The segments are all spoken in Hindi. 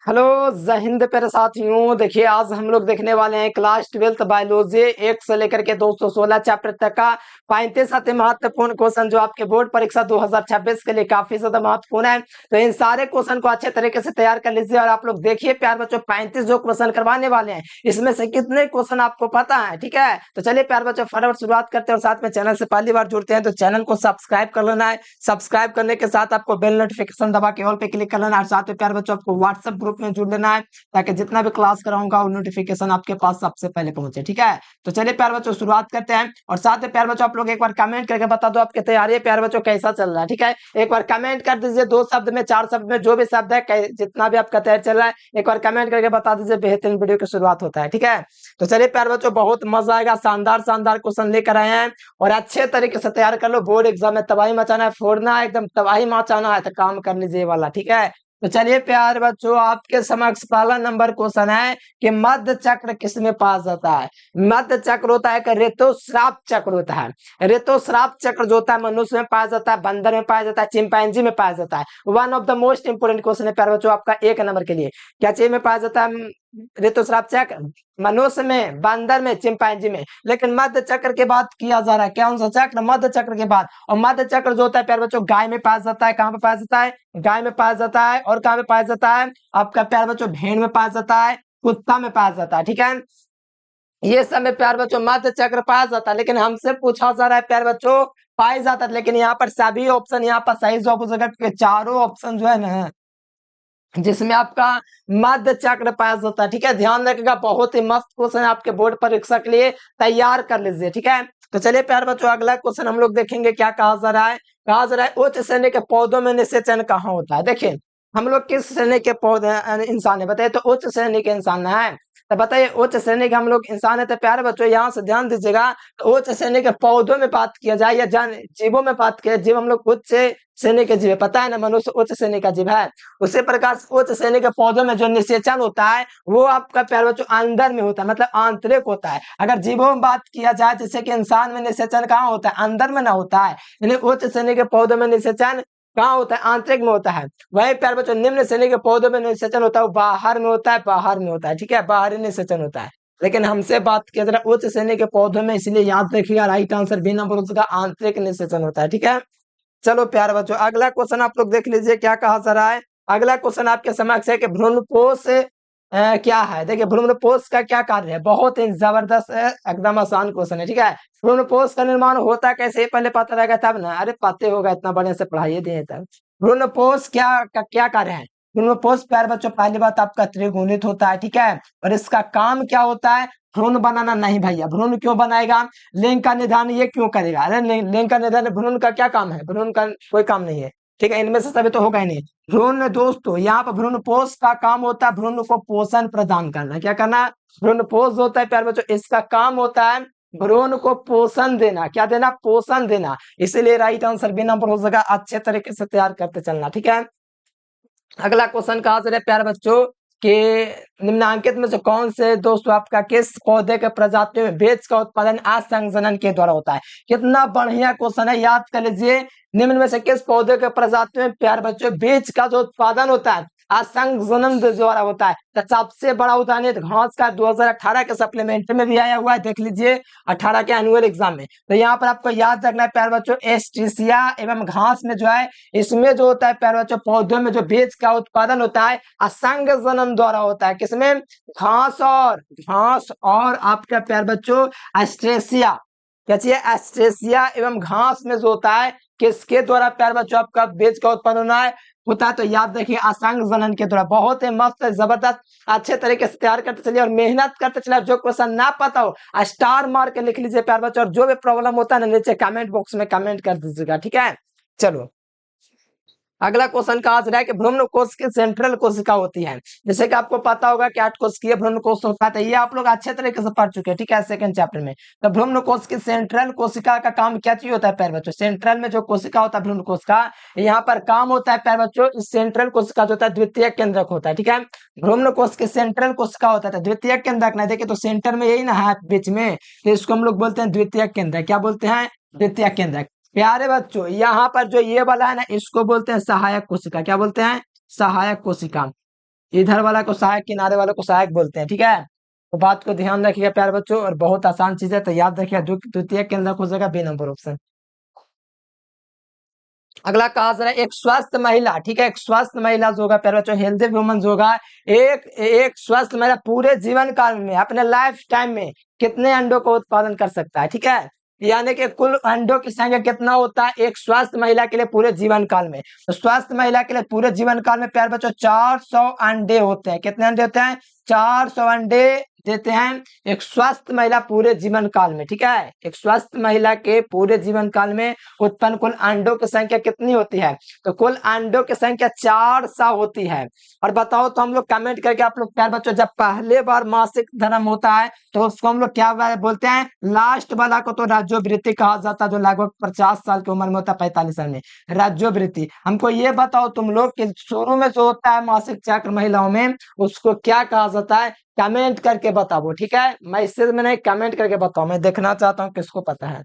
हेलो जय हिंद प्यारे साथियों। देखिए आज हम लोग देखने वाले हैं क्लास 12th बायोलॉजी 1 से लेकर के 216 चैप्टर तक का 35 अति महत्वपूर्ण क्वेश्चन जो आपके बोर्ड परीक्षा 2026 के लिए काफी ज्यादा महत्वपूर्ण है। तो इन सारे क्वेश्चन को अच्छे तरीके से तैयार कर लीजिए। और आप लोग देखिए प्यार बच्चों 35 जो क्वेश्चन करवाने वाले हैं इसमें से कितने क्वेश्चन आपको पता है, ठीक है। तो चलिए प्यार बच्चों फटाफट शुरुआत करते हैं और साथ में चैनल से पहली बार जुड़ते हैं तो चैनल को सब्सक्राइब कर लेना है। सब्सक्राइब करने के साथ आपको बेल नोटिफिकेशन दबा के ऑल पे क्लिक कर लेना है और साथ में प्यार बच्चों आपको व्हाट्सएप ग्रुप में जुड़ लेना है ताकि जितना भी क्लास कराऊंगा वो नोटिफिकेशन आपके पास सबसे पहले पहुंचे, ठीक है। तो चलिए प्यार बच्चों शुरुआत करते हैं और साथ में प्यार बच्चों आप लोग एक बार कमेंट करके बता दो आपकी तैयारी प्यार बच्चों कैसा चल रहा है, ठीक है। एक बार कमेंट कर दीजिए, 2 शब्द में 4 शब्द में जो भी शब्द है जितना भी आपका तैयारी चल रहा है एक बार कमेंट करके बता दीजिए। बेहतरीन वीडियो की शुरुआत होता है, ठीक है। तो चलिए प्यार बच्चों बहुत मजा आएगा, शानदार शानदार क्वेश्चन लेकर आए हैं और अच्छे तरीके से तैयार कर लो। बोर्ड एग्जाम में तबाही मचाना है, फोड़ना है, एकदम तबाही मचाना है तो काम कर लीजिए वाला, ठीक है। तो चलिए प्यार बच्चों आपके समक्ष पहला नंबर क्वेश्चन है कि मध्य चक्र किसमें पाया जाता है। मध्य चक्र होता है कि ऋतुस्राव चक्र होता है। ऋतुस्राव चक्र जो होता है मनुष्य में पाया जाता है, बंदर में पाया जाता है, चिंपैंजी में पाया जाता है। One of the most important question है प्यार बच्चों आपका 1 नंबर के लिए। क्या चीज में पाया जाता है ऋतुस्राव चक्र? मनुष्य में, बंदर में, चिंपैंजी में। लेकिन मध्य चक्र की बात किया जा रहा है, कौन सा चक्र? मध्य चक्र के बाद। और मध्य चक्र जो होता है प्यार बच्चों गाय में पाया जाता है। कहां पे पाया जाता है? गाय में पाया जाता है। और कहां पे पाया जाता है आपका प्यार बच्चों? भेड़ में पाया जाता है, कुत्ता में पाया जाता है, ठीक है। ये सब में प्यार बच्चों मध्य चक्र पाया जाता है। लेकिन हमसे पूछा जा रहा है प्यार बच्चों पाया जाता है, लेकिन यहाँ पर सभी ऑप्शन यहाँ पर सही जवाब हो जाएगा। चारों ऑप्शन जो है ना जिसमें आपका मध्य चक्र पाया जाता है, ठीक है। ध्यान रखिएगा, बहुत ही मस्त क्वेश्चन आपके बोर्ड परीक्षा के लिए तैयार कर लीजिए, ठीक है। तो चलिए प्यार बच्चों अगला क्वेश्चन हम लोग देखेंगे क्या कहा जा रहा है। कहा जा रहा है उच्च श्रेणी के पौधों में निषेचन कहाँ होता है। देखिए हम लोग किस श्रेणी के पौधे इंसान है बताइए, तो उच्च श्रेणी के इंसान है। तो बताइए उच्च श्रेणी के हम लोग इंसान है। तो प्यारे बच्चों यहाँ से ध्यान दीजिएगा, तो उच्च श्रेणी के पौधों में बात किया जाए या जान जीवों में बात किया, जीव हम लोग उच्च श्रेणी के जीव है, पता है ना, मनुष्य उच्च श्रेणी का जीव है। उसी प्रकार से उच्च श्रेणी के पौधों में जो निषेचन होता है वो आपका प्यारे बच्चों अंदर में होता है, मतलब आंतरिक होता है। अगर जीवों में बात किया जाए जैसे कि इंसान में निषेचन कहाँ होता है? अंदर में ना होता है। यानी उच्च श्रेणी के पौधों में निषेचन कहाँ होता है? आंतरिक में होता है। वही प्यारे बच्चों निम्न श्रेणी के पौधों में निषेचन होता है वो बाहर में होता है, बाहर में होता है, ठीक है, बाहरी निषेचन होता है। लेकिन हमसे बात किया जरा उच्च श्रेणी के पौधों में, इसलिए याद रखिएगा राइट आंसर बी नंबर उसका आंतरिक निषेचन होता है, ठीक है। चलो प्यारे बच्चों अगला क्वेश्चन आप लोग देख लीजिए क्या कहा जा रहा है। अगला क्वेश्चन आपके समक्ष है कि भ्रूणपोष क्या है। देखिए भ्रूणपोष का क्या कार्य है, बहुत ही जबरदस्त है, एकदम आसान क्वेश्चन है, ठीक है। भ्रूणपोष का निर्माण होता कैसे पहले पता रहेगा तब ना, अरे पते होगा इतना बढ़िया से पढ़ाइए दिए तब। भ्रूणपोष क्या कार्य है? भ्रूणपोष प्यारे बच्चों पहली बात आपका त्रिगुणित होता है, ठीक है। और इसका काम क्या होता है? भ्रूण बनाना नहीं भैया, भ्रूण क्यों बनाएगा? लिंग का निदान ये क्यों करेगा? अरे लिंग का निदान भ्रूण का क्या काम है? भ्रूण का कोई काम नहीं है, ठीक है, इनमें से सभी तो होगा ही नहीं। भ्रूण दोस्तों यहाँ पर भ्रूण पोष का काम होता है भ्रूण को पोषण प्रदान करना। क्या करना? भ्रूण पोष होता है प्यारे बच्चों, इसका काम होता है भ्रूण को पोषण देना। क्या देना? पोषण देना। इसीलिए राइट आंसर बी नंबर हो जाएगा। अच्छे तरीके से तैयार करते चलना, ठीक है। अगला क्वेश्चन कहा जा रहा है प्यारे बच्चों कि निम्नांकित में से कौन से दोस्तों आपका किस पौधे के प्रजातियों में बीज का उत्पादन असंजनन के द्वारा होता है। कितना बढ़िया क्वेश्चन है, याद कर लीजिए। निम्न में से किस पौधे के प्रजातियों में प्यारे बच्चों बीज का जो उत्पादन होता है असंजनन द्वारा होता है। तो सबसे बड़ा उदाहरण है घास का, 2018 के सप्लीमेंट में भी आया हुआ है, देख लीजिए 18 के एनुअल एग्जाम में। तो यहाँ पर आपको याद रखना है प्यारे बच्चों एस्ट्रेसिया एवं घास में जो है इसमें जो होता है प्यारे बच्चों पौधों में जो बीज का उत्पादन होता है असंजनन द्वारा होता है। किसमें? घास और आपका प्यारे बच्चों एस्ट्रेसिया, क्या चाहिए? एस्ट्रेसिया एवं घास में जो होता है किसके द्वारा प्यारे बच्चों आपका बीज का उत्पादन होता है? तो याद रखिए असंजनन के द्वारा। बहुत ही मस्त जबरदस्त अच्छे तरीके से तैयार करते चलिए और मेहनत करते चलिए। जो क्वेश्चन ना पता हो स्टार मार के लिख लीजिए प्यारे बच्चों, और जो भी प्रॉब्लम होता है ना नीचे कमेंट बॉक्स में कमेंट कर दीजिएगा, ठीक है। चलो अगला क्वेश्चन कहा जा रहा है कि भ्रूण कोश की सेंट्रल कोशिका होती है। जैसे कि आपको पता होगा कि 8 कोशिकीय भ्रूण कोश होता है, तो ये आप लोग अच्छे तरीके से पढ़ चुके हैं, ठीक है, सेकंड चैप्टर में। तो भ्रूण कोश की सेंट्रल कोशिका का काम क्या चीज होता है प्यारे बच्चों? सेंट्रल में जो कोशिका होता है भ्रूण कोश का, यहाँ पर काम होता है प्यारे बच्चों इस सेंट्रल कोशिका जो होता है द्वितीय केंद्रक होता है, ठीक है। भ्रूण कोश की सेंट्रल कोशिका होता है द्वितीय केंद्रक। नहीं देखिए तो सेंटर में यही ना है बीच में, तो इसको हम लोग बोलते हैं द्वितीय केंद्रक। क्या बोलते हैं? द्वितीय केंद्रक। प्यारे बच्चों यहाँ पर जो ये वाला है ना इसको बोलते हैं सहायक कोशिका। क्या बोलते हैं? सहायक कोशिका। इधर वाला को सहायक, किनारे वाले को सहायक बोलते हैं, ठीक है। तो बात को ध्यान रखिएगा प्यारे बच्चों, और बहुत आसान चीज है, तो याद रखिएगा जो द्वितीय के अंदर हो जाएगा बी नंबर ऑप्शन। अगला कहा जा रहा है एक स्वस्थ महिला, ठीक है, एक स्वस्थ महिला जो होगा प्यारे बच्चों, हेल्दी वुमन जो होगा, एक एक स्वस्थ महिला पूरे जीवन काल में अपने लाइफ टाइम में कितने अंडों का उत्पादन कर सकता है, ठीक है। यानी कि कुल अंडों की संख्या कितना होता है एक स्वस्थ महिला के लिए पूरे जीवन काल में। तो स्वस्थ महिला के लिए पूरे जीवन काल में प्यारे बच्चों 400 अंडे होते हैं। कितने अंडे होते हैं? 400 अंडे देते हैं एक स्वस्थ महिला पूरे जीवन काल में, ठीक है। एक स्वस्थ महिला के पूरे जीवन काल में उत्पन्न कुल अंडों की संख्या कितनी होती है? तो कुल अंडों की संख्या 400 होती है। और बताओ तो हम लोग कमेंट करके आप लोग प्यार बच्चों, जब पहले बार मासिक धर्म होता है तो उसको हम लोग क्या बोलते हैं? लास्ट वाला को तो राज्योवृत्ति कहा जाता है, जो लगभग 50 साल की उम्र में होता है, 45 साल में राज्योवृत्ति। हमको ये बताओ तुम लोग कि शुरू में जो होता है मासिक चक्र महिलाओं में, उसको क्या कहा जाता है? कमेंट करके बताओ, ठीक है। मैं इससे मैंने कमेंट करके बताओ, मैं देखना चाहता हूँ किसको पता है।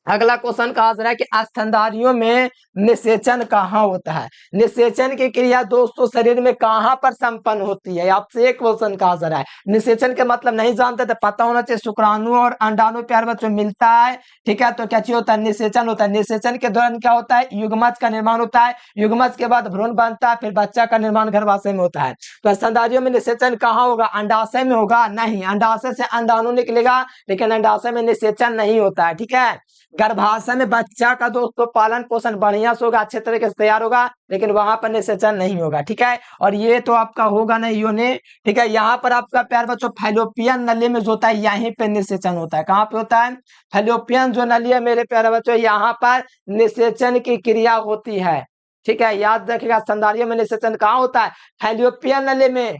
अगला क्वेश्चन कहा जा रहा है कि स्तनधारियों में निषेचन कहाँ होता है? निषेचन की क्रिया दोस्तों शरीर में कहाँ पर संपन्न होती है? आपसे एक क्वेश्चन कहा जा रहा है। निषेचन के मतलब नहीं जानते तो पता होना चाहिए। शुक्राणु और अंडाणु प्यार बच्चों मिलता है, ठीक है, तो क्या चीज होता है? निषेचन होता है। निषेचन के दौरान क्या होता है? युग्मज का निर्माण होता है। युग्मज के बाद भ्रूण बनता है, फिर बच्चा का निर्माण गर्भाशय में होता है। तो स्तनधारियों में निषेचन कहाँ होगा? अंडाशय में होगा? नहीं, अंडाशय से अंडाणु निकलेगा, लेकिन अंडाशय में निषेचन नहीं होता है, ठीक है। गर्भाशय में बच्चा का दोस्तों पालन पोषण बढ़िया से होगा, अच्छे तरीके से तैयार होगा, लेकिन वहां पर निषेचन नहीं होगा, ठीक है। और ये तो आपका होगा नहीं योनि, ठीक है। यहाँ पर आपका प्यार बच्चों फैलोपियन नली में जो होता है यहीं पे निषेचन होता है। कहाँ पे होता है? फैलोपियन जो नली है मेरे प्यारे बच्चों, यहाँ पर निषेचन की क्रिया होती है, ठीक है। याद रखिएगा स्तनधारियों में निषेचन कहाँ होता है? फैलोपियन नली में।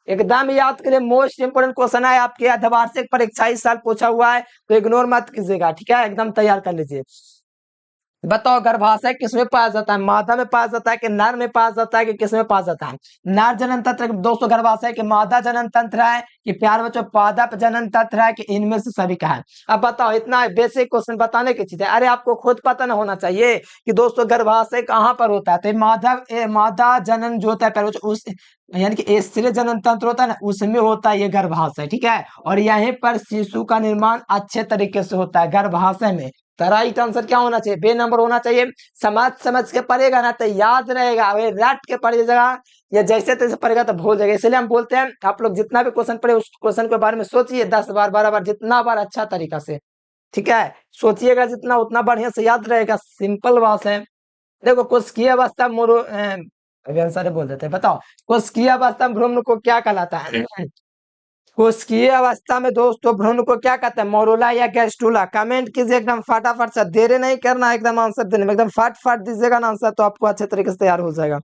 एकदम याद करिए, मोस्ट इंपोर्टेंट क्वेश्चन है आपके अर्धवार्षिक परीक्षा इस साल पूछा हुआ है, तो इग्नोर मत कीजिएगा, ठीक है। एकदम तैयार कर लीजिए। बताओ गर्भाशय किसमें पाया जाता है? मादा में पाया जाता है कि नर में पाया जाता है कि किसमें पाया जाता है? नर जनन तंत्र दोस्तों गर्भाशय के मादा जनन तंत्र है कि प्यार बच्चों पादप जनन तंत्र है कि इनमें से सभी का है? अब बताओ, इतना बेसिक क्वेश्चन बताने की चीज है, अरे आपको खुद पता ना होना चाहिए कि दोस्तों गर्भाशय कहाँ पर होता है? तो मादा जनन जो होता है उस यानी कि स्त्री जनन तंत्र होता है ना, उसमें होता है ये गर्भाशय, ठीक है। और यहीं पर शिशु का निर्माण अच्छे तरीके से होता है गर्भाशय में। तो राइट आंसर क्या होना चाहिए? बे नंबर होना चाहिए। समझ समझ के पढ़ेगा ना तो याद रहेगा, वे रट के पढ़िएगा या जैसे तैसे पढ़ेगा तो भूल जाएगा। इसलिए हम बोलते हैं आप लोग जितना भी क्वेश्चन पढ़े उस क्वेश्चन के बारे में सोचिए 10 बार 12 बार, जितना बार अच्छा तरीका से, ठीक है। सोचिएगा जितना उतना बढ़िया से याद रहेगा। सिंपल बात है। देखो कोशिकीय अवस्था अभी आंसर बोल देते हैं। बताओ कोशिकीय अवस्था में भ्रूण को क्या कहलाता है? कोशिकीय अवस्था में दोस्तों भ्रूण को क्या कहते हैं? मोरुला या गैस्ट्रुला? कमेंट कीजिए एकदम फटाफट से, देरी नहीं करना, एकदम आंसर देने में एकदम फट फट दीजिएगा ना आंसर, तो आपको अच्छे तरीके से तैयार हो जाएगा।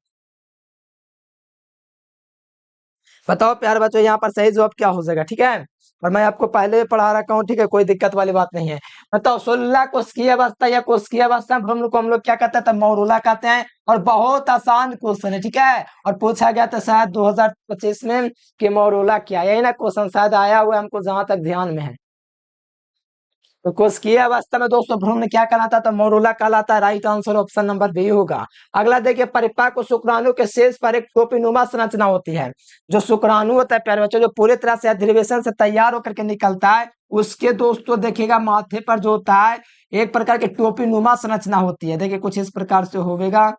बताओ प्यारे बच्चों यहाँ पर सही जवाब क्या हो जाएगा, ठीक है। और मैं आपको पहले भी पढ़ा रखा हूँ, ठीक है, कोई दिक्कत वाली बात नहीं है। बताओ 16 कोशिकीय अवस्था या कोशिकीय अवस्था भ्रूण को हम लोग क्या कहते हैं? तो मोरुला कहते हैं। और बहुत आसान क्वेश्चन है, ठीक है। और पूछा गया था शायद 2025 में कि मोरुला क्या, यही ना क्वेश्चन शायद आया हुआ है हमको जहां तक ध्यान में है। तो कोशिकीय अवस्था में दोस्तों भ्रूण क्या कहलाता है? तो मोरुला कहलाता है। Right answer option number B होगा। अगला देखिए, परिपक्व शुक्राणु के शेष पर एक टोपीनुमा संरचना होती है। जो शुक्राणु होता है प्यारे बच्चों, जो पूरे तरह से अधिवेशन से तैयार होकर के निकलता है, उसके दोस्तों देखिएगा माथे पर जो होता है एक प्रकार की टोपीनुमा संरचना होती है। देखिए कुछ इस प्रकार से होगा,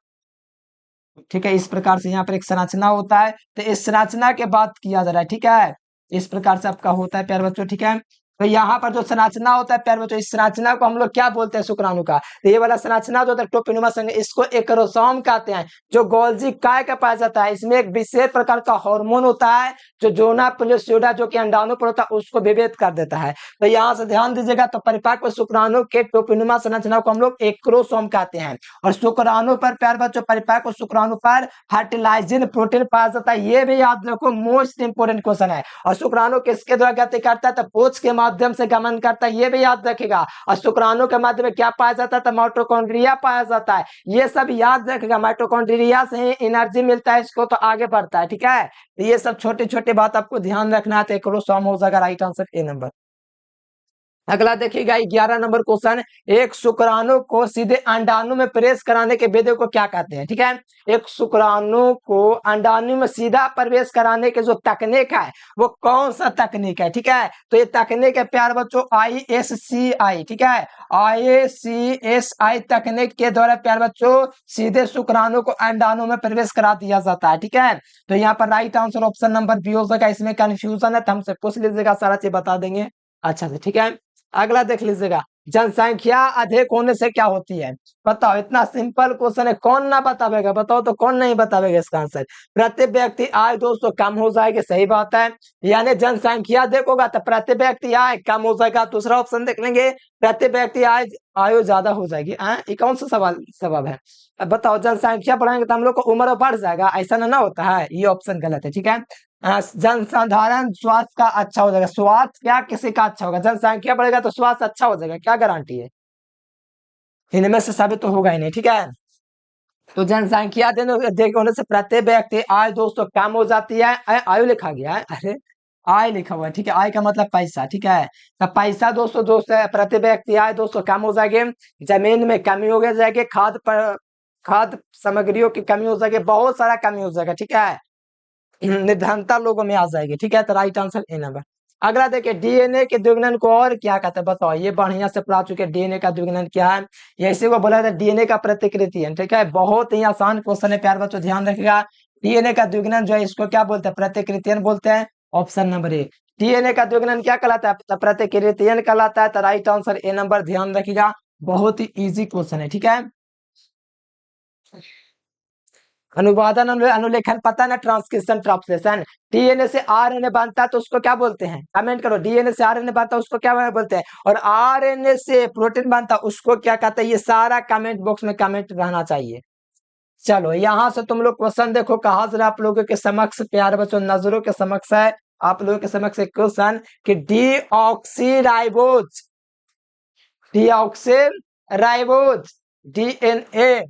ठीक है। इस प्रकार से यहाँ पर एक संरचना होता है, तो इस संरचना के बात किया जा रहा है, ठीक है। इस प्रकार से आपका होता है प्यारे बच्चों, ठीक है। तो यहाँ पर जो संरचना होता है प्यारे बच्चों, इस संरचना को हम लोग क्या बोलते हैं? शुक्राणु का। तो ये वाला संरचना जो होता है टोपिनुमा संघ, इसको एक्रोसोम कहते हैं, जो गोल्जी काय का पाया जाता है। इसमें एक विशेष प्रकार का हार्मोन होता है जो जोना प्लूसिडा जो कि अंडाणु पर होता है उसको विभेद कर देता है। तो यहाँ से ध्यान दीजिएगा, तो परिपक्व शुक्राणु के टोपिनुमा संरचना को हम लोग एक्रोसोम कहते हैं। और शुक्राणु पर प्यारे बच्चों, परिपक्व शुक्राणु पर फर्टिलाइजिंग प्रोटीन पाया जाता है। ये भी याद रखो, मोस्ट इंपोर्टेंट क्वेश्चन है। और शुक्राणु किसके द्वारा गति करता है? तो पूंछ के माध्यम से गमन करता है, ये भी याद रखेगा। और शुक्राणु के माध्यम में क्या पाया जाता है? तो माइटोकॉन्ड्रिया पाया जाता है। ये सब याद रखेगा, माइटोकॉन्ड्रिया से ही एनर्जी मिलता है इसको, तो आगे बढ़ता है, ठीक है। तो ये सब छोटे छोटे बात आपको ध्यान रखना है। तो एक्रोसोम हो जाएगा राइट आंसर ए नंबर। अगला देखिएगा 11 नंबर क्वेश्चन, एक शुक्राणु को सीधे अंडाणु में प्रवेश कराने के विधि को क्या कहते हैं? ठीक है, एक शुक्राणु को अंडाणु में सीधा प्रवेश कराने के जो तकनीक है वो कौन सा तकनीक है? ठीक है, तो ये तकनीक है प्यार बच्चों ISCI। ठीक है, ISCI तकनीक के द्वारा प्यार बच्चों सीधे शुक्राणु को अंडाणु में प्रवेश करा दिया जाता है। ठीक है, तो यहाँ पर right answer option number B हो जाएगा। इसमें कंफ्यूजन है तो हमसे पूछ लीजिएगा, सारा चीज बता देंगे अच्छा से। ठीक है, अगला देख लीजिएगा, जनसंख्या अधिक होने से क्या होती है? बताओ, इतना सिंपल क्वेश्चन है, कौन ना बतावेगा? बताओ तो कौन नहीं बतावेगा इसका आंसर? प्रति व्यक्ति आय दोस्तों कम हो जाएगी, सही बात है। यानी जनसंख्या देखोगा तो प्रति व्यक्ति आय कम हो जाएगा। दूसरा ऑप्शन देख लेंगे, प्रति व्यक्ति आय आयु ज्यादा हो जाएगी। ये कौन सा सवाल सबब है? अब बताओ, जनसंख्या बढ़ाएंगे तो हम लोग को उम्र बढ़ जाएगा, ऐसा ना होता है। ये ऑप्शन गलत है। ठीक है, जनसाधारण स्वास्थ्य का अच्छा हो जाएगा। स्वास्थ्य क्या किसी का अच्छा होगा? जनसंख्या बढ़ेगा तो स्वास्थ्य अच्छा हो जाएगा, क्या गारंटी है? इनमें से साबित तो होगा ही नहीं। ठीक है, तो जनसंख्या अधिक होने से प्रत्येक व्यक्ति आय दोस्तों कम हो जाती है। आयु लिखा गया है, अरे आय लिखा हुआ है। ठीक है, आय का मतलब पैसा। ठीक है, तो पैसा दोस्तों प्रति व्यक्ति आय दोस्तों कम हो जाएगी, जमीन में कमी हो जाएगी, खाद सामग्रियों की कमी हो जाएगी, बहुत सारा कमी हो जाएगा। ठीक है, निर्धनता लोगों में आ जाएगी। ठीक है, तो राइट आंसर ए नंबर। अगला देखिए, डीएनए के द्विगुणन को और क्या कहते हैं? बताओ, ये बढ़िया से पढ़ा चुके। डीएनए का द्विगुणन क्या है? ये इसी को बोला जाता है डीएनए का प्रतिकृति है। ठीक है, बहुत ही आसान क्वेश्चन है प्यार बच्चों, ध्यान रखिएगा। डीएनए का द्विगुणन जो है इसको क्या बोलते हैं? प्रतिकृतियन बोलते हैं। ऑप्शन नंबर ए, डीएनए का द्विगुणन क्या कहलाता है? तो प्रतिकृतियन कहलाता है। तो राइट आंसर ए नंबर, ध्यान रखिएगा, बहुत ही इजी क्वेश्चन है। ठीक है, अनुवादन अनुलेखन पता ना, ट्रांसक्रिप्शन ट्रांसलेशन। डीएनए से आरएनए बनता है तो उसको क्या बोलते हैं? कमेंट करो, डीएनए से आरएनए बनता है उसको क्या बोलते हैं? और आरएनए से प्रोटीन बनता है उसको क्या कहते हैं? ये सारा कमेंट बॉक्स में कमेंट रहना चाहिए। चलो यहां से तुम लोग क्वेश्चन देखो, कहा जरा आप लोगों के समक्ष प्यारे बच्चों, नजरों के समक्ष है आप लोगों के समक्ष एक क्वेश्चन कि डीऑक्सी राइबोज डीएनए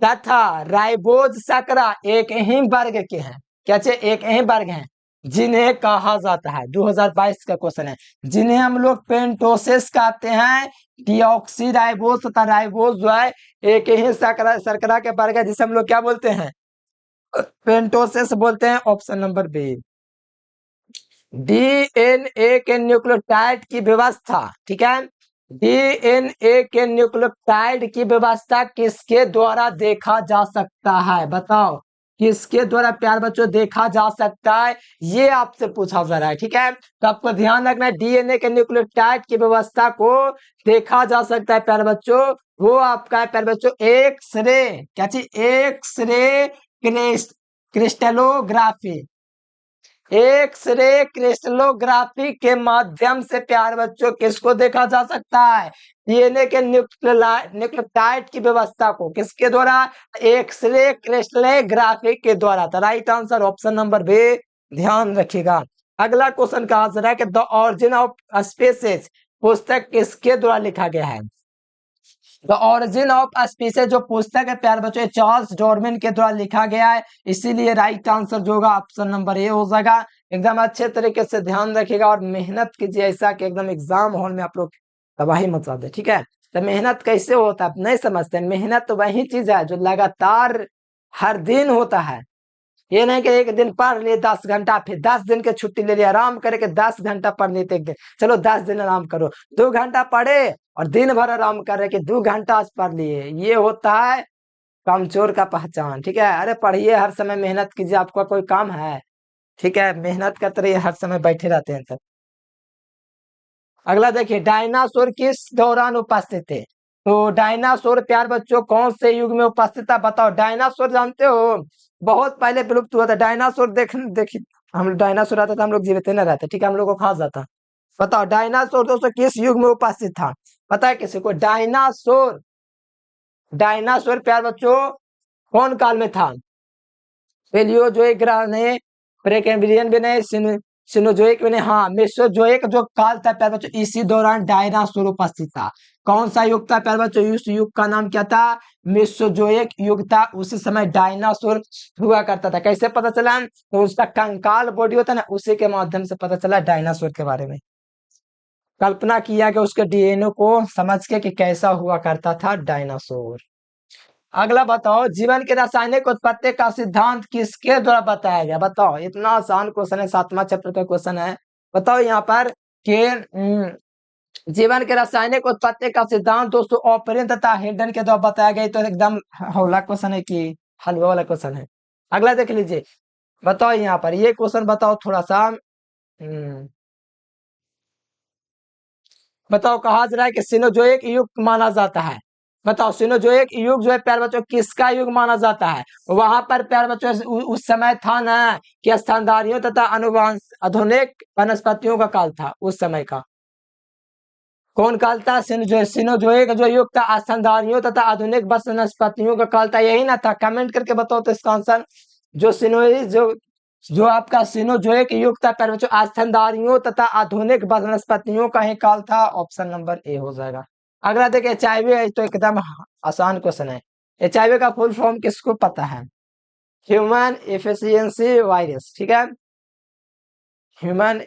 तथा राइबोज शकरा एक ही वर्ग के हैं। क्या चाहिए? एक ही वर्ग हैं, जिन्हें कहा जाता है, 2022 का क्वेश्चन है, जिन्हें हम लोग पेंटोसिस कहते हैं। डीऑक्सी राइबोज तथा राइबोज जो है एक ही शकरा के वर्ग है, जिसे हम लोग क्या बोलते हैं? पेंटोसिस बोलते हैं। ऑप्शन नंबर बी, डीएनए के न्यूक्लियोटाइड की व्यवस्था। ठीक है, डीएनए के न्यूक्लियोटाइड की व्यवस्था किसके द्वारा देखा जा सकता है? बताओ, किसके द्वारा प्यार बच्चों देखा जा सकता है? ये आपसे पूछा जा रहा है। ठीक है, तो आपको ध्यान रखना है, डीएनए के न्यूक्लियोटाइड की व्यवस्था को देखा जा सकता है प्यार बच्चों, वो आपका है प्यार बच्चों एक्सरे। क्या चीज? X ray crystallography. एक्सरे क्रिस्टलोग्राफी के माध्यम से प्यार बच्चों किसको देखा जा सकता है? डीएनए के न्यूक्लियोटाइड की व्यवस्था को किसके द्वारा? एक्सरे क्रिस्टलोग्राफी के द्वारा। तो right answer option number B, ध्यान रखिएगा। अगला क्वेश्चन का आंसर है कि द ऑरिजिन ऑफ स्पीसीज पुस्तक किसके द्वारा लिखा गया है? द ऑरिजिन ऑफ स्पीसीज जो पुस्तक है प्यार बच्चों चार्ल्स डार्विन के द्वारा लिखा गया है, इसीलिए राइट आंसर जो होगा ऑप्शन नंबर ए हो जाएगा। एकदम अच्छे तरीके से ध्यान रखिएगा और मेहनत कीजिए, ऐसा कि एकदम एग्जाम हॉल में आप लोग तबाही मचा दे। ठीक है, तो मेहनत कैसे होता है आप नहीं समझते? मेहनत तो वही चीज है जो लगातार हर दिन होता है। ये नहीं कि एक दिन पढ़ लिए 10 घंटा, फिर 10 दिन की छुट्टी ले लिया, आराम करके 10 घंटा पढ़ लेते एक दिन, चलो 10 दिन आराम करो, 2 घंटा पढ़े और दिन भर आराम कर रहे कि 2 घंटा आज पढ़ लिए। ये होता है कमजोर का पहचान। ठीक है, अरे पढ़िए, हर समय मेहनत कीजिए, आपका कोई काम है? ठीक है, मेहनत करते रहिए, हर समय बैठे रहते हैं। तब अगला देखिए, डायनासोर किस दौरान उपस्थित थे? तो डायनासोर प्यार बच्चों कौन से युग में उपस्थित था? बताओ, डायनासोर जानते हो बहुत पहले विलुप्त हुआ था। डायनासोर देखिए, हम डायनासोर आता था, हम लोग जीवित न रहते। ठीक है, हम लोग को खा जाता। बताओ, डायनासोर दोस्तों किस युग में उपस्थित था? पता है किसी को? डायनासोर डायनासोर प्यार बच्चों कौन काल में था? पेलियोजोइक ग्रह ने, प्रेकेम्ब्रियन भी नहीं, सिनोजोइक भी नहीं, हाँ मेसोजोइक जो काल था प्यार बच्चों, इसी दौरान डायनासोर उपस्थित था। कौन सा युग था प्यार बच्चों? उस युग का नाम क्या था? मेसोजोइक युग था। उसी समय डायनासोर हुआ करता था। कैसे पता चला? तो उसका कंकाल बॉडी होता है ना, उसी के माध्यम से पता चला डायनासोर के बारे में। कल्पना किया कि उसके डीएनए को समझ के कि कैसा हुआ करता था डायनासोर। अगला बताओ, जीवन के रासायनिक उत्पत्ति का सिद्धांत किसके द्वारा बताया गया? बताओ, इतना आसान क्वेश्चन है, 7वां चैप्टर का क्वेश्चन है। बताओ यहाँ पर कि जीवन के रासायनिक उत्पत्ति का सिद्धांत दोस्तों ऑपरेन तथा हेडन के द्वारा बताया गया। तो एकदम हौला क्वेश्चन है कि हलवा वाला क्वेश्चन है। अगला देख लीजिए, बताओ यहाँ पर ये क्वेश्चन बताओ थोड़ा सा। बताओ, कहा जा रहा है कि सिनोजोइक युग माना जाता है। बताओ, सिनोजोइक युग जो है प्यारे बच्चों किसका युग माना जाता है? वहां पर प्यारे बच्चों उस समय था ना कि स्तनधारियों तथा अनुवांश आधुनिक वनस्पतियों का काल था उस समय का। कौन काल था? सिनोजोइक जो युग था स्तनधारियों तथा आधुनिक वनस्पतियों का काल था, यही ना था? कमेंट करके बताओ तो इसका आंसर। जो सिनोई जो आपका सिनोजोइक युग था प्यारे बच्चों स्तनधारियों तथा आधुनिक वनस्पतियों का ही काल था। ऑप्शन नंबर ए हो जाएगा। अगला देखिए, एचआईवी है तो एकदम आसान क्वेश्चन है। एचआईवी का फुल फॉर्म किसको पता है? ह्यूमन एफिशिएंसी वायरस, ठीक है, ह्यूमन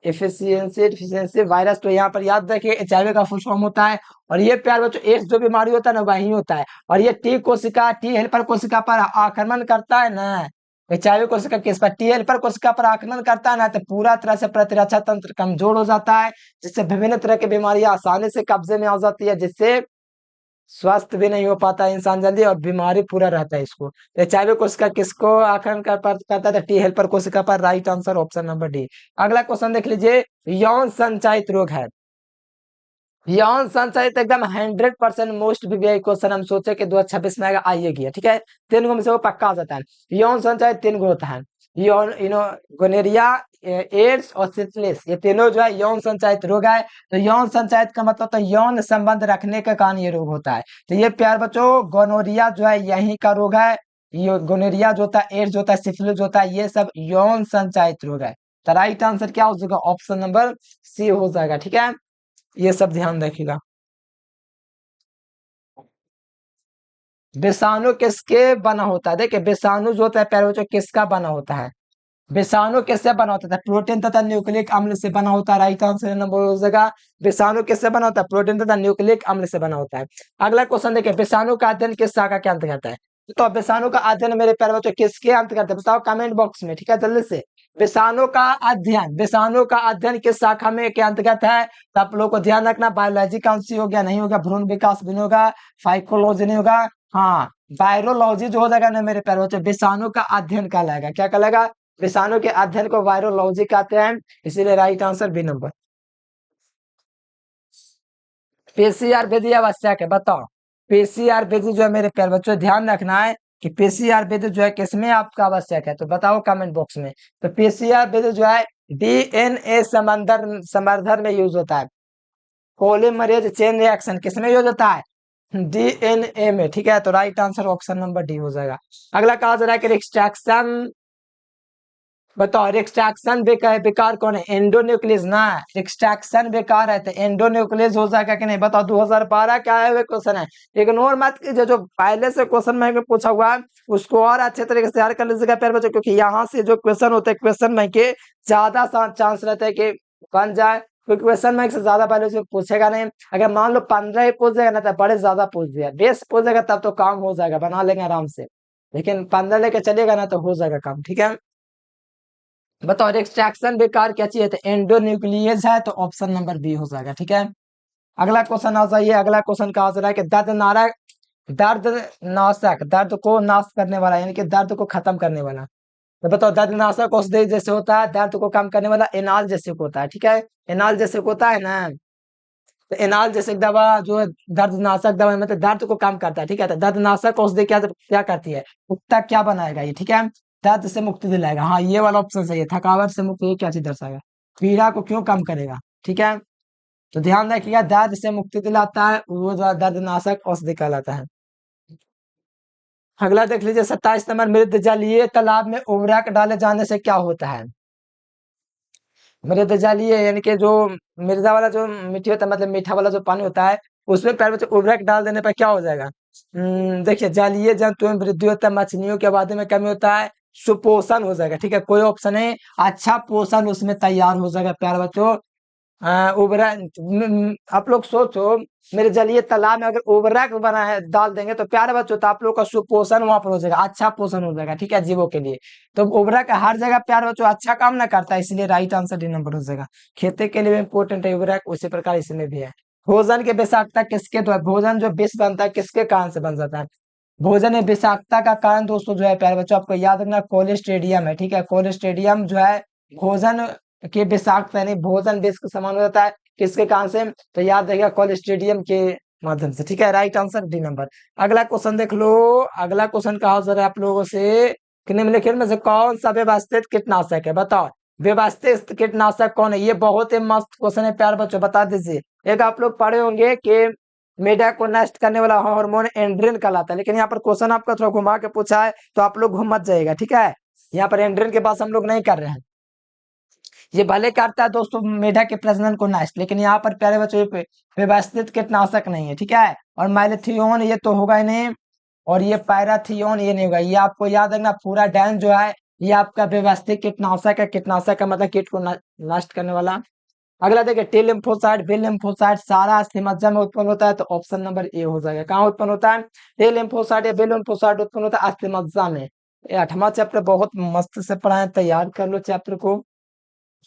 एफिशिएंसी वायरस। तो यहाँ पर याद रखिए एचआईवी का फुल फॉर्म होता है। और ये प्यार बच्चों एड्स जो बीमारी होता है ना वही होता है। और ये टी कोशिका टी हेल्पर कोशिका पर आक्रमण करता है ना, एचआईवी कोशिका किस पर? टी हेल्पर कोशिका पर आक्रमण करता है ना, तो पूरा तरह से प्रतिरक्षा तंत्र कमजोर हो जाता है, जिससे विभिन्न तरह की बीमारियां आसानी से कब्जे में आ जाती है, जिससे स्वस्थ भी नहीं हो पाता इंसान जल्दी और बीमारी पूरा रहता है इसको। एचआईवी कोशिका किसको आक्रमण करता था? टी हेल्पर कोशिका पर। Right answer option number D. अगला क्वेश्चन देख लीजिए, यौन संचारित रोग है। यौन संचारित एकदम 100% मोस्ट वीवीआई क्वेश्चन हम सोचे कि 2026 में आएगा, आइए गया, ठीक है। 3 गो में से वो पक्का आ जाता है। यौन संचारित 3 गो होता है, यौन गोनेरिया, एड्स और सिफिलिस, ये तीनों जो है यौन संचारित रोग है। तो यौन संचारित का मतलब तो यौन संबंध रखने के कारण ये रोग होता है। तो ये प्यार बच्चों गोनोरिया जो है यही का रोग है। ये गोनोरिया जो होता है, एड्स जो होता है, सिफिलिस जो होता है, ये सब यौन संचारित रोग है। तो राइट आंसर क्या हो जाएगा? ऑप्शन नंबर सी हो जाएगा, ठीक है। ये सब ध्यान रखिएगा। विषाणु किसके बना होता है? देखिए विषाणु जो होता है प्यारे बच्चों किसका बना होता है? विषाणु किससे बना होता है? प्रोटीन तथा न्यूक्लिक अम्ल से बना होता है। राइट आंसर नंबर हो जाएगा। विषाणु किससे बना होता है? प्रोटीन तथा न्यूक्लिक अम्ल से बना होता है। अगला क्वेश्चन देखिए, विषाणु का अध्ययन किस शाखा के अंतर्गत है? तो विषाणु का अध्ययन मेरे प्यारे बच्चों किसके अंतर्गत है? बताओ कमेंट बॉक्स में, ठीक है, जल्दी से। विषाणु का अध्ययन किस शाखा में के अंतर्गत है? तो आप लोग को ध्यान रखना, बायोलॉजी कौन सी हो गया? नहीं होगा, भ्रूण विकास भी नहीं होगा, फाइकोलॉजी नहीं होगा, हाँ वायरोलॉजी जो हो जाएगा ना मेरे प्यारे बच्चों, विषाणु का अध्ययन कहलाएगा। क्या कहलाएगा? विषाणु के अध्ययन को वायरोलॉजी कहते हैं, इसीलिए right answer B number. PCR विधि आवश्यक है। बताओ, पीसीआर विधि जो है मेरे प्यारे बच्चों ध्यान रखना है कि पीसीआर विधि जो है किसमें आपका आवश्यक है? तो बताओ कमेंट बॉक्स में। तो पीसीआर विधि जो है डीएनए संवर्धन में यूज होता है। पॉलीमरेज चेन रिएक्शन किसमें यूज होता है? डीएनए में, ठीक है। तो right answer option number D हो जाएगा। अगला कहा जा रहा है कि रिस्ट्रक्शन, बताओ रिस्ट्रक्शन बेकार कौन है? एंडोन्यूक्लियस ना, रिस्ट्रक्शन बेकार है तो एंडोन्यूक्लियस हो जाएगा कि नहीं? बताओ 2012 क्या है वो क्वेश्चन है, इग्नोर मत कीजिए। जो पहले से क्वेश्चन में पूछा हुआ है उसको और अच्छे तरीके से तैयार कर लीजिएगा प्यारे बच्चों, क्योंकि यहाँ से जो क्वेश्चन होते हैं क्वेश्चन में के ज्यादा चांस रहता है कि बन जाए, क्योंकि क्वेश्चन में से ज्यादा पहले से पूछेगा नहीं। अगर मान लो 15 ही पूछ जाएगा ना तो बड़े ज्यादा पूछ दिया, 20 पूछ जाएगा तब तो काम हो जाएगा, बना लेंगे आराम से। लेकिन 15 लेके चलेगा ना तो हो जाएगा काम, ठीक है। बताओ एक्सट्रैक्शन बेकार क्या चाहिए? तो एंडोन्यूक्लियस है, तो ऑप्शन नंबर बी हो जाएगा, ठीक है। अगला क्वेश्चन आ जाइए। अगला क्वेश्चन कहा जा रहा है कि दर्द नाशक, दर्द को नाश करने वाला यानी कि दर्द को खत्म करने वाला। तो बताओ दर्द नाशक औषधि जैसे होता है, दर्द को कम करने वाला एनाल्जेसिक होता है, ठीक है। एनाल्जेसिक होता है ना, तो एनाल्जेसिक दवा जो है दर्द नाशक दवा मतलब दर्द को कम करता है, ठीक है। तो दर्द नाशक औषधि क्या क्या करती है? उत्ता क्या बनाएगा ये, ठीक है। दर्द से मुक्ति दिलाएगा, हाँ ये वाला ऑप्शन सही है। थकावट से मुक्ति, ये क्या चीज दर्शाएगा? पीड़ा को क्यों कम करेगा, ठीक है। तो ध्यान रखिएगा, दर्द से मुक्ति दिलाता है वो दर्द नाशक औषधि कहलाता है। अगला देख लीजिए 27 नंबर, मृद जलीय तालाब में उर्वरक डाले जाने से क्या होता है? मृद जलीय यानी कि जो मृदा वाला जो मिट्टी होता है मतलब मीठा वाला जो पानी होता है, उसमें पैर में उर्वरक डाल देने पर क्या हो जाएगा? देखिए जलीय जंतुओं में वृद्धि होता है, मछलियों की आबादी में कमी होता है, सुपोषण हो जाएगा, ठीक है। कोई ऑप्शन है, अच्छा पोषण उसमें तैयार हो जाएगा प्यारे बच्चों। उबरा आप लोग सोचो, मेरे जलीय तालाब में अगर उर्वरक बना है डाल देंगे तो प्यारे बच्चों, तो आप लोग का सुपोषण वहां पर हो जाएगा, अच्छा पोषण हो जाएगा, ठीक है, जीवों के लिए। तो उर्वरक हर जगह प्यारे बच्चों अच्छा काम ना करता है, इसलिए राइट आंसर डी नंबर हो जाएगा। खेती के लिए इंपोर्टेंट है उर्वरक, उसी प्रकार इसमें भी है। भोजन की विषाक्तता किसके द्वारा, भोजन जो विष बनता है किसके कारण से बन जाता है? भोजन में विषाक्तता का कारण दोस्तों जो है प्यारे बच्चों, आपको याद रखना कोलेस्ट्रेडियम है, ठीक है। कोलेस्ट्रेडियम जो है भोजन के विषाक्त यानी भोजन विष के समान हो जाता है, किसके कारण से? तो याद रखिएगा कोलेस्ट्रेडियम के माध्यम से, ठीक है, राइट आंसर डी नंबर। अगला क्वेश्चन देख लो। अगला क्वेश्चन कहा जा रहा है आप लोगों से कि निम्नलिखित में से कौन सा व्यवस्थित कीटनाशक है, बताओ। व्यवस्थित कीटनाशक कौन है? ये बहुत ही मस्त क्वेश्चन है प्यारे बच्चों, बता दीजिए। एक आप लोग पढ़े होंगे कि मेढक को नष्ट करने वाला हार्मोन एंड्रिन कहलाता है, लेकिन यहाँ पर क्वेश्चन आपका थोड़ा घुमा के पूछा है, तो आप लोग घूम मत जाइएगा, ठीक है। यहाँ पर एंड्रिन के पास हम लोग नहीं कर रहे हैं। ये भले करता है दोस्तों मेढक के प्रजनन को नष्ट, लेकिन यहाँ पर प्यारे बच्चों ये व्यवस्थित कीटनाशक नहीं है, ठीक है। और माइलेथियोन ये तो होगा ही नहीं, और ये पैराथियोन ये नहीं होगा। ये आपको याद रखना, पूरा डैन जो है ये आपका व्यवस्थित कीटनाशक है। कीटनाशक का मतलब कीट को नष्ट करने वाला। अगला देखिए, टी लिम्फोसाइट, बी लिम्फोसाइट सारा अस्थि मज्जा में उत्पन्न होता है, तो ऑप्शन नंबर ए हो जाएगा। कहाँ उत्पन्न होता है? टी लिम्फोसाइट या बी लिम्फोसाइट उत्पन्न होता है अस्थि मज्जा में। ये 8वां चैप्टर बहुत मस्त से पढ़ाए, तैयार कर लो चैप्टर को।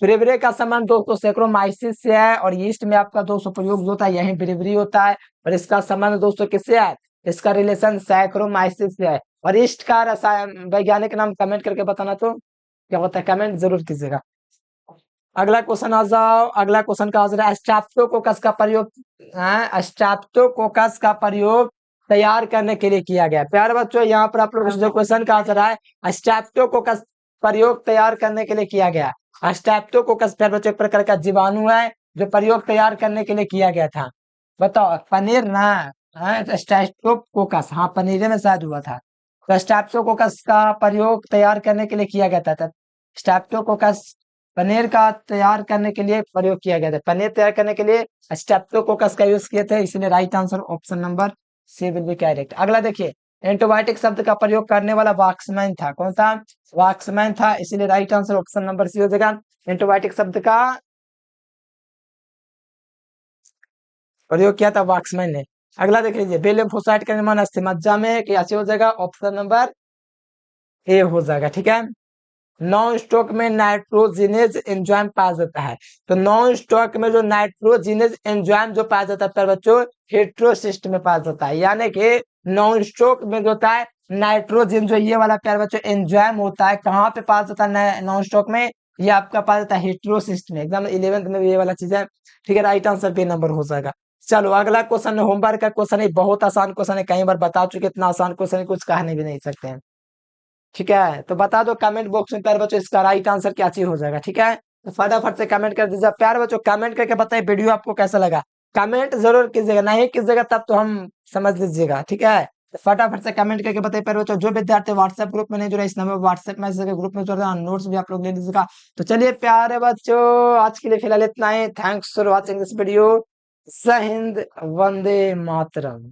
ब्रेवरे का संबंध दोस्तों सैक्रोमाइसिस से है, और ईस्ट में आपका दोस्तों प्रयोग जो होता है यही ब्रेवरी होता है, और इसका संबंध दोस्तों किससे है? इसका रिलेशन सैक्रोमाइसिस से है। और ईस्ट का रसायन वैज्ञानिक नाम कमेंट करके बताना, तो क्या होता है, कमेंट जरूर कीजिएगा। अगला क्वेश्चन आ जाओ। अगला क्वेश्चन का आंसर है स्ट्रेप्टोकोकस का प्रयोग, स्ट्रेप्टोकोकस का प्रयोग तैयार करने के लिए किया गया। प्यारे बच्चों यहाँ पर आप लोग जो क्वेश्चन का आंसर है स्ट्रेप्टोकोकस प्रयोग तैयार करने के लिए किया गया। स्ट्रेप्टोकोकस प्यारे बच्चों एक प्रकार का जीवाणु है जो प्रयोग तैयार करने के लिए किया गया था। बताओ, पनीर ना, स्ट्रेप्टोकोकस, हाँ पनीर में शायद हुआ था। तो स्ट्रेप्टोकोकस का प्रयोग तैयार करने के लिए किया गया था। स्ट्रेप्टोकोकस पनीर का तैयार करने के लिए प्रयोग किया गया था। पनीर तैयार करने के लिए स्ट्रेप्टोकोकस का यूज किए थे, इसलिए right answer option number C will be correct. अगला देखिए, एंटीबायोटिक शब्द का प्रयोग करने वाला वाक्समैन था, कौन सा? वाक्समैन था, इसलिए right answer option number C हो जाएगा। एंटीबायोटिक शब्द का प्रयोग किया था वाक्समैन ने। अगला देख लीजिए, बेलिम्फोसाइट का निर्माण अस्थि मज्जा में, क्या हो जाएगा? ऑप्शन नंबर ए हो जाएगा, ठीक है। नॉन स्टॉक में नाइट्रोजिनेज एंजाइम पाया जाता है, तो नॉन स्टॉक में जो नाइट्रोजिनेज एंजाइम जो पाया जाता है प्यारे बच्चों हेट्रोसिस्ट में पाया जाता है, यानी कि नॉन स्टॉक में जो होता है नाइट्रोजन जो ये वाला प्यारे बच्चों एंजाइम होता है, कहाँ पे पाया जाता है नॉन स्टॉक में? ये आपका पाया जाता है हेट्रोसिस्ट में। एग्जाम 11th में भी ये वाला चीज है, ठीक है, राइट आंसर बी नंबर हो जाएगा। चलो अगला क्वेश्चन होमवर्क का क्वेश्चन है, बहुत आसान क्वेश्चन है, कई बार बता चुके, इतना आसान क्वेश्चन है कुछ कहने भी नहीं सकते हैं, ठीक है। तो बता दो कमेंट बॉक्स में प्यारे बच्चों इसका राइट आंसर क्या चीज हो जाएगा, ठीक है। तो फटाफट से कमेंट कर दीजिए प्यारे बच्चों, कमेंट करके बताइए वीडियो आपको कैसा लगा। कमेंट जरूर कीजिएगा, नहीं कीजिएगा तब तो हम समझ लीजिएगा, ठीक है। तो फटाफट से कमेंट करके बताइए प्यारे बच्चों। जो विद्यार्थी व्हाट्सएप ग्रुप में नहीं जुड़े, इस नंबर व्हाट्सएप मैसेज के ग्रुप में जुड़ रहे हैं, नोट्स भी आप लोग ले लीजिएगा। तो चलिए प्यारे बच्चों, आज के लिए फिलहाल इतना ही। Thanks for watching this video. जय हिंद, वंदे मातरम।